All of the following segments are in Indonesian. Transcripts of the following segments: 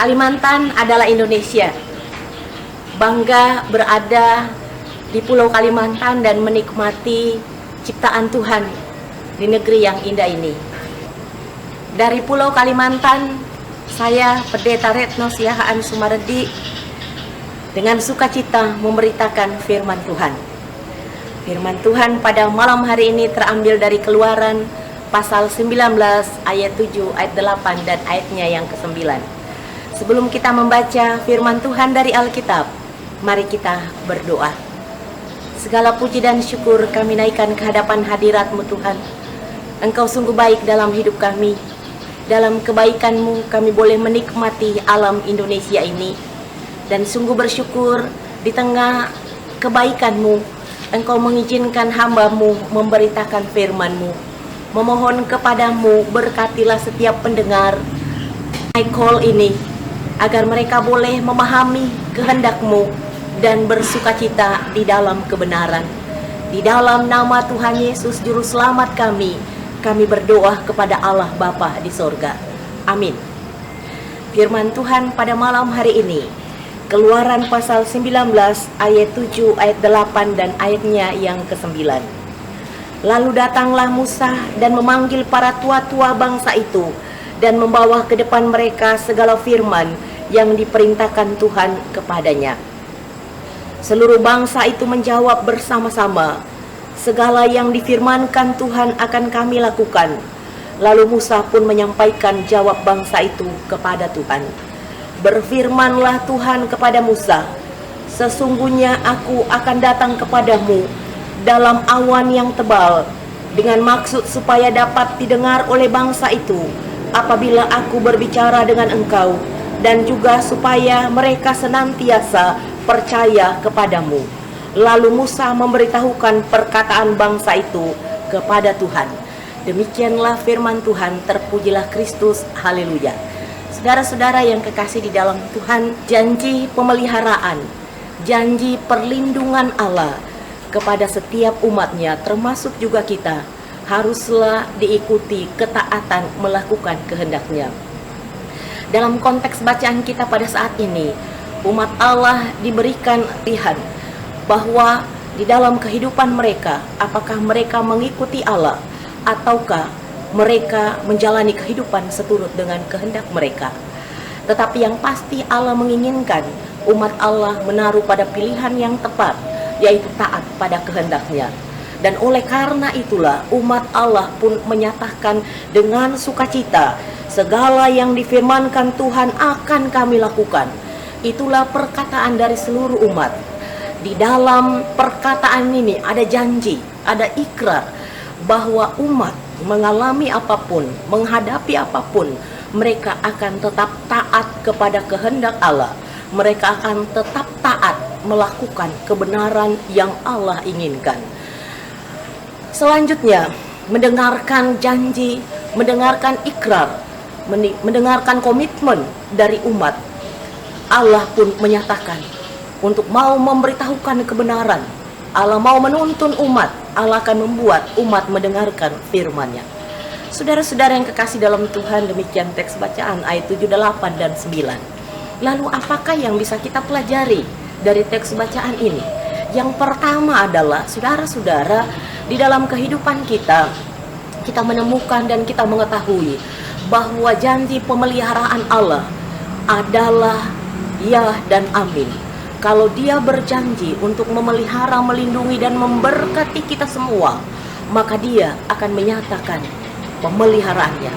Kalimantan adalah Indonesia. Bangga berada di Pulau Kalimantan dan menikmati ciptaan Tuhan di negeri yang indah ini. Dari Pulau Kalimantan, saya Pendeta Retno Siahaan Sumardi dengan sukacita memberitakan firman Tuhan. Firman Tuhan pada malam hari ini terambil dari Keluaran pasal 19 ayat 7, ayat 8 dan ayatnya yang ke-9. Sebelum kita membaca firman Tuhan dari Alkitab, mari kita berdoa. Segala puji dan syukur kami naikkan ke hadapan hadirat-Mu Tuhan. Engkau sungguh baik dalam hidup kami. Dalam kebaikan-Mu kami boleh menikmati alam Indonesia ini. Dan sungguh bersyukur di tengah kebaikan-Mu, Engkau mengizinkan hamba-Mu memberitakan firman-Mu. Memohon kepadamu, berkatilah setiap pendengar I call ini, agar mereka boleh memahami kehendak-Mu dan bersukacita di dalam kebenaran. Di dalam nama Tuhan Yesus Juru Selamat kami berdoa kepada Allah Bapa di sorga. Amin. Firman Tuhan pada malam hari ini, Keluaran pasal 19 ayat 7, ayat 8 dan ayatnya yang ke-9. Lalu datanglah Musa dan memanggil para tua-tua bangsa itu dan membawa ke depan mereka segala firman yang diperintahkan Tuhan kepadanya. Seluruh bangsa itu menjawab bersama-sama, segala yang difirmankan Tuhan akan kami lakukan. Lalu Musa pun menyampaikan jawab bangsa itu kepada Tuhan. Berfirmanlah Tuhan kepada Musa, sesungguhnya aku akan datang kepadamu dalam awan yang tebal, dengan maksud supaya dapat didengar oleh bangsa itu apabila aku berbicara dengan engkau, dan juga supaya mereka senantiasa percaya kepadamu. Lalu Musa memberitahukan perkataan bangsa itu kepada Tuhan. Demikianlah firman Tuhan, terpujilah Kristus, haleluya. Saudara-saudara yang kekasih di dalam Tuhan, janji pemeliharaan, janji perlindungan Allah kepada setiap umatnya, termasuk juga kita, haruslah diikuti ketaatan melakukan kehendaknya. Dalam konteks bacaan kita pada saat ini, umat Allah diberikan pilihan bahwa di dalam kehidupan mereka, apakah mereka mengikuti Allah ataukah mereka menjalani kehidupan seturut dengan kehendak mereka. Tetapi yang pasti Allah menginginkan umat Allah menaruh pada pilihan yang tepat, yaitu taat pada kehendaknya. Dan oleh karena itulah umat Allah pun menyatakan dengan sukacita, segala yang difirmankan Tuhan akan kami lakukan. Itulah perkataan dari seluruh umat. Di dalam perkataan ini ada janji, ada ikrar bahwa umat mengalami apapun, menghadapi apapun, mereka akan tetap taat kepada kehendak Allah. Mereka akan tetap taat melakukan kebenaran yang Allah inginkan. Selanjutnya, mendengarkan janji, mendengarkan ikrar, mendengarkan komitmen dari umat, Allah pun menyatakan untuk mau memberitahukan kebenaran. Allah mau menuntun umat, Allah akan membuat umat mendengarkan firman-Nya. Saudara-saudara yang kekasih dalam Tuhan, demikian teks bacaan ayat 7, 8 dan 9. Lalu apakah yang bisa kita pelajari dari teks bacaan ini? Yang pertama adalah, saudara-saudara, di dalam kehidupan kita menemukan dan kita mengetahui bahwa janji pemeliharaan Allah adalah ya dan amin. Kalau Dia berjanji untuk memelihara, melindungi dan memberkati kita semua, maka Dia akan menyatakan pemeliharaannya.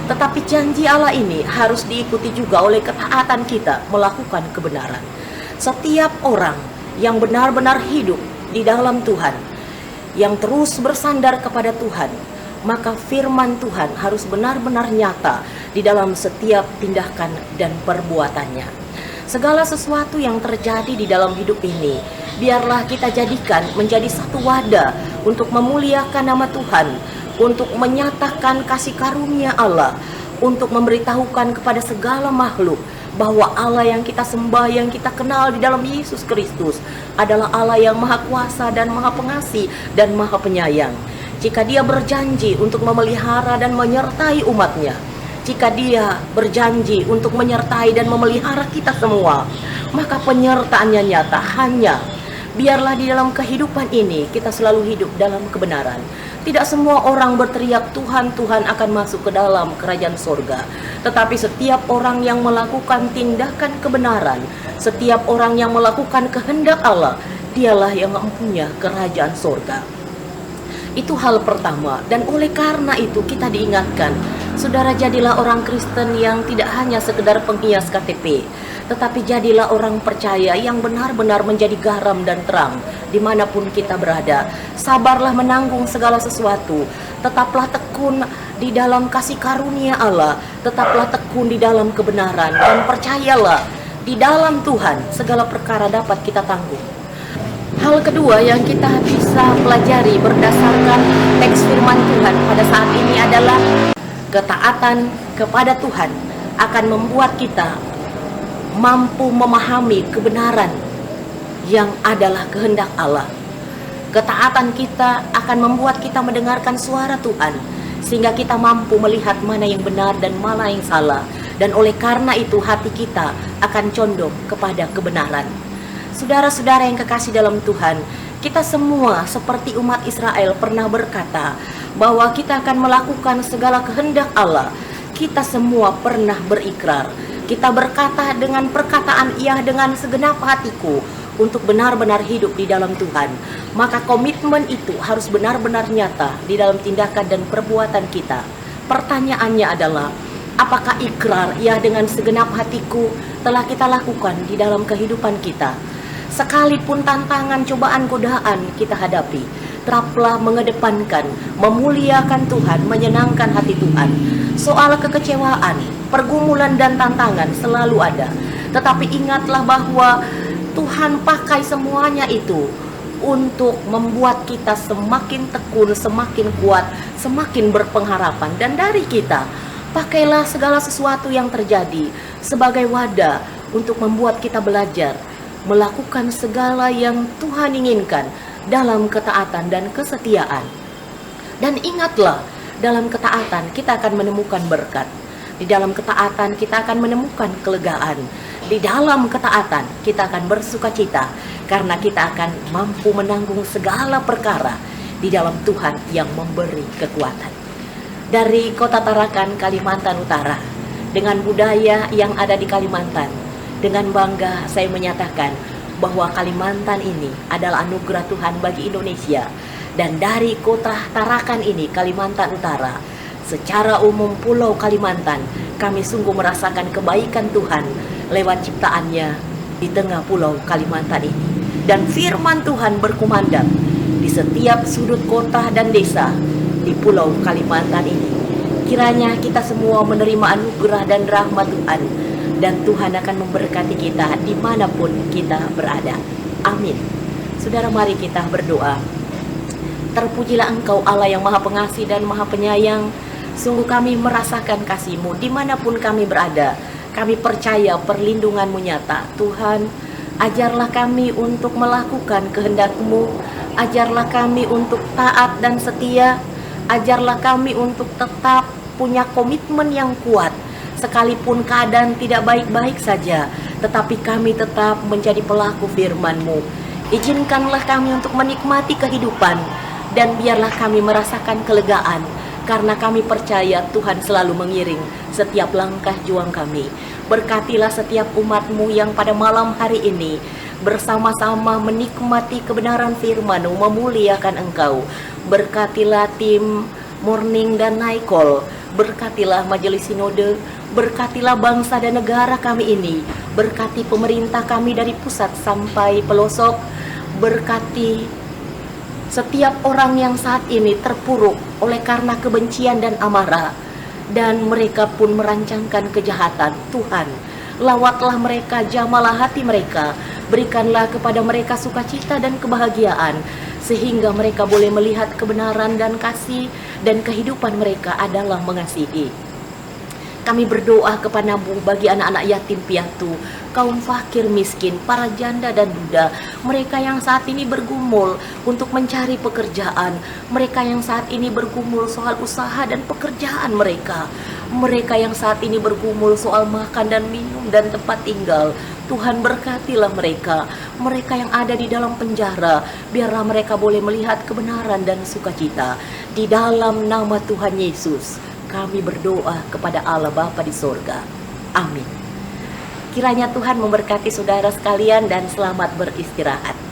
Tetapi janji Allah ini harus diikuti juga oleh ketaatan kita melakukan kebenaran. Setiap orang yang benar-benar hidup di dalam Tuhan, yang terus bersandar kepada Tuhan, maka firman Tuhan harus benar-benar nyata di dalam setiap tindakan dan perbuatannya. Segala sesuatu yang terjadi di dalam hidup ini, biarlah kita jadikan menjadi satu wadah untuk memuliakan nama Tuhan, untuk menyatakan kasih karunia Allah, untuk memberitahukan kepada segala makhluk bahwa Allah yang kita sembah, yang kita kenal di dalam Yesus Kristus adalah Allah yang Maha Kuasa dan Maha Pengasih dan Maha Penyayang. Jika Dia berjanji untuk memelihara dan menyertai umatnya, Jika Dia berjanji untuk menyertai dan memelihara kita semua, maka penyertaannya nyata. Hanya biarlah di dalam kehidupan ini kita selalu hidup dalam kebenaran. Tidak semua orang berteriak Tuhan, Tuhan akan masuk ke dalam kerajaan surga. Tetapi setiap orang yang melakukan tindakan kebenaran, setiap orang yang melakukan kehendak Allah, dialah yang mempunyai kerajaan surga. Itu hal pertama. Dan oleh karena itu kita diingatkan, saudara, jadilah orang Kristen yang tidak hanya sekedar penghias KTP, tetapi jadilah orang percaya yang benar-benar menjadi garam dan terang dimanapun kita berada. Sabarlah menanggung segala sesuatu, tetaplah tekun di dalam kasih karunia Allah, tetaplah tekun di dalam kebenaran, dan percayalah di dalam Tuhan segala perkara dapat kita tanggung. Hal kedua yang kita bisa pelajari berdasarkan teks firman Tuhan pada saat ini adalah ketaatan kepada Tuhan akan membuat kita mampu memahami kebenaran yang adalah kehendak Allah. Ketaatan kita akan membuat kita mendengarkan suara Tuhan, sehingga kita mampu melihat mana yang benar dan mana yang salah. Dan oleh karena itu hati kita akan condong kepada kebenaran. Saudara-saudara yang kekasih dalam Tuhan, kita semua seperti umat Israel pernah berkata bahwa kita akan melakukan segala kehendak Allah. Kita semua pernah berikrar, kita berkata dengan perkataan iya dengan segenap hatiku untuk benar-benar hidup di dalam Tuhan. Maka komitmen itu harus benar-benar nyata di dalam tindakan dan perbuatan kita. Pertanyaannya adalah, apakah ikrar iya dengan segenap hatiku telah kita lakukan di dalam kehidupan kita? Sekalipun tantangan, cobaan, godaan kita hadapi, tetaplah mengedepankan, memuliakan Tuhan, menyenangkan hati Tuhan. Soal kekecewaan, pergumulan dan tantangan selalu ada. Tetapi ingatlah bahwa Tuhan pakai semuanya itu untuk membuat kita semakin tekun, semakin kuat, semakin berpengharapan. Dan dari kita, pakailah segala sesuatu yang terjadi sebagai wadah untuk membuat kita belajar melakukan segala yang Tuhan inginkan dalam ketaatan dan kesetiaan. Dan ingatlah, dalam ketaatan kita akan menemukan berkat. Di dalam ketaatan kita akan menemukan kelegaan. Di dalam ketaatan kita akan bersukacita, karena kita akan mampu menanggung segala perkara di dalam Tuhan yang memberi kekuatan. Dari Kota Tarakan, Kalimantan Utara, dengan budaya yang ada di Kalimantan, dengan bangga saya menyatakan bahwa Kalimantan ini adalah anugerah Tuhan bagi Indonesia. Dan dari Kota Tarakan ini, Kalimantan Utara, secara umum Pulau Kalimantan, kami sungguh merasakan kebaikan Tuhan lewat ciptaannya di tengah Pulau Kalimantan ini. Dan firman Tuhan berkumandang di setiap sudut kota dan desa di Pulau Kalimantan ini. Kiranya kita semua menerima anugerah dan rahmat Tuhan, dan Tuhan akan memberkati kita dimanapun kita berada. Amin. Saudara, mari kita berdoa. Terpujilah Engkau Allah yang Maha Pengasih dan Maha Penyayang. Sungguh kami merasakan kasih-Mu dimanapun kami berada. Kami percaya perlindungan-Mu nyata. Tuhan, ajarlah kami untuk melakukan kehendak-Mu. Ajarlah kami untuk taat dan setia. Ajarlah kami untuk tetap punya komitmen yang kuat. Sekalipun keadaan tidak baik-baik saja, tetapi kami tetap menjadi pelaku firman-Mu. Izinkanlah kami untuk menikmati kehidupan, dan biarlah kami merasakan kelegaan, karena kami percaya Tuhan selalu mengiring setiap langkah juang kami. Berkatilah setiap umat-Mu yang pada malam hari ini bersama-sama menikmati kebenaran firman-Mu, memuliakan Engkau. Berkatilah tim Morning dan Naikol, berkatilah majelis sinode, berkatilah bangsa dan negara kami ini, berkati pemerintah kami dari pusat sampai pelosok, berkati setiap orang yang saat ini terpuruk oleh karena kebencian dan amarah, dan mereka pun merancangkan kejahatan. Tuhan, lawatlah mereka, jamalah hati mereka, berikanlah kepada mereka sukacita dan kebahagiaan, sehingga mereka boleh melihat kebenaran dan kasih, dan kehidupan mereka adalah mengasihi. Kami berdoa kepadamu bagi anak-anak yatim piatu, kaum fakir miskin, para janda dan duda, mereka yang saat ini bergumul untuk mencari pekerjaan, mereka yang saat ini bergumul soal usaha dan pekerjaan mereka, mereka yang saat ini bergumul soal makan dan minum dan tempat tinggal. Tuhan berkatilah mereka, mereka yang ada di dalam penjara, biarlah mereka boleh melihat kebenaran dan sukacita. Di dalam nama Tuhan Yesus, kami berdoa kepada Allah Bapa di sorga. Amin. Kiranya Tuhan memberkati saudara sekalian dan selamat beristirahat.